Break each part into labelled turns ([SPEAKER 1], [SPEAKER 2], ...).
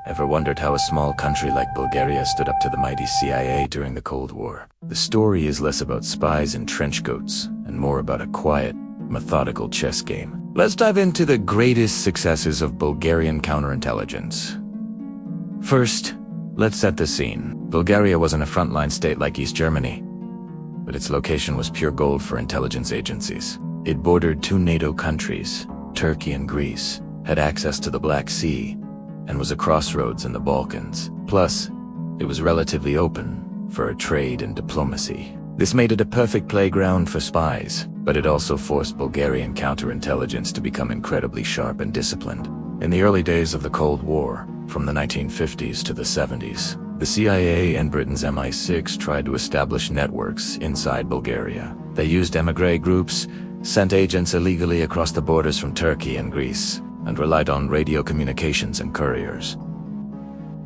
[SPEAKER 1] Ever wondered how a small country like Bulgaria stood up to the mighty CIA during the Cold War? The story is less about spies and trench coats, and more about a quiet, methodical chess game. Let's dive into the greatest successes of Bulgarian counterintelligence. First, let's set the scene. Bulgaria wasn't a frontline state like East Germany, but its location was pure gold for intelligence agencies. It bordered two NATO countries, Turkey and Greece, had access to the Black Sea, and was a crossroads in the Balkans. Plus, it was relatively open for trade and diplomacy. This made it a perfect playground for spies, but it also forced Bulgarian counterintelligence to become incredibly sharp and disciplined. In the early days of the Cold War, from the 1950s to the 70s, the CIA and Britain's MI6 tried to establish networks inside Bulgaria. They used émigré groups, sent agents illegally across the borders from Turkey and Greece, and relied on radio communications and couriers.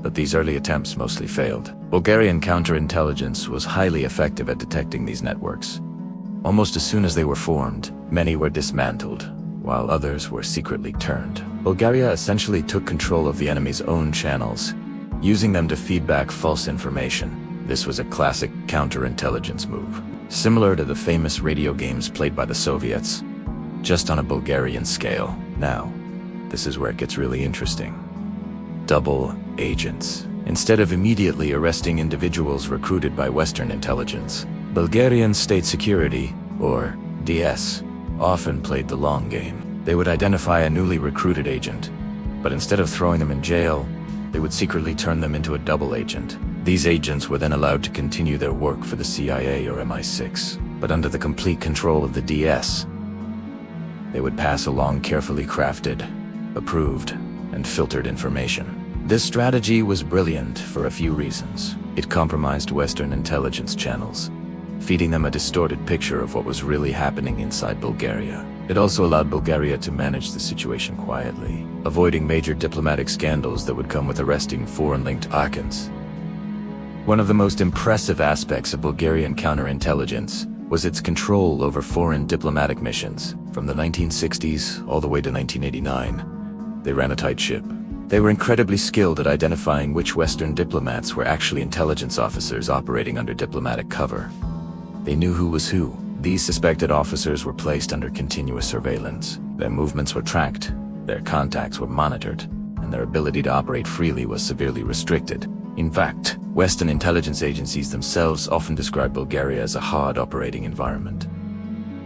[SPEAKER 1] But these early attempts mostly failed. Bulgarian counterintelligence was highly effective at detecting these networks. Almost as soon as they were formed, many were dismantled, while others were secretly turned. Bulgaria essentially took control of the enemy's own channels, using them to feed back false information. This was a classic counterintelligence move, similar to the famous radio games played by the Soviets, just on a Bulgarian scale. Now, this is where it gets really interesting. Double agents. Instead of immediately arresting individuals recruited by Western intelligence, Bulgarian state security, or DS, often played the long game. They would identify a newly recruited agent, but instead of throwing them in jail, they would secretly turn them into a double agent. These agents were then allowed to continue their work for the CIA or MI6, but under the complete control of the DS. They would pass along carefully crafted, approved, and filtered information. This strategy was brilliant for a few reasons. It compromised Western intelligence channels, feeding them a distorted picture of what was really happening inside Bulgaria. It also allowed Bulgaria to manage the situation quietly, avoiding major diplomatic scandals that would come with arresting foreign-linked agents. One of the most impressive aspects of Bulgarian counterintelligence was its control over foreign diplomatic missions. From the 1960s all the way to 1989, they ran a tight ship. They were incredibly skilled at identifying which Western diplomats were actually intelligence officers operating under diplomatic cover. They knew who was who. These suspected officers were placed under continuous surveillance. Their movements were tracked, their contacts were monitored, and their ability to operate freely was severely restricted. In fact, Western intelligence agencies themselves often describe Bulgaria as a hard operating environment.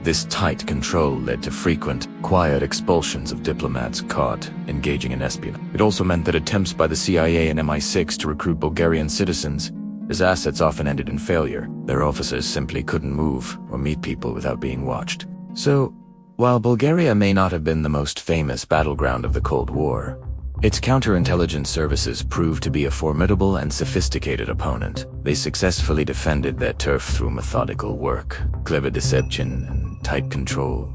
[SPEAKER 1] This tight control led to frequent, quiet expulsions of diplomats caught engaging in espionage. It also meant that attempts by the CIA and MI6 to recruit Bulgarian citizens as assets often ended in failure. Their officers simply couldn't move or meet people without being watched. So, while Bulgaria may not have been the most famous battleground of the Cold War, its counterintelligence services proved to be a formidable and sophisticated opponent. They successfully defended their turf through methodical work, clever deception, and tight control,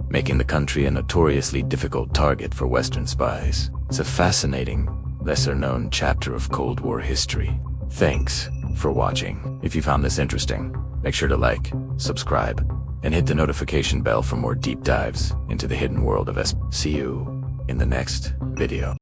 [SPEAKER 1] making the country a notoriously difficult target for Western spies. It's a fascinating, lesser-known chapter of Cold War history. Thanks for watching. If you found this interesting, make sure to like, subscribe, and hit the notification bell for more deep dives into the hidden world of See you in the next video.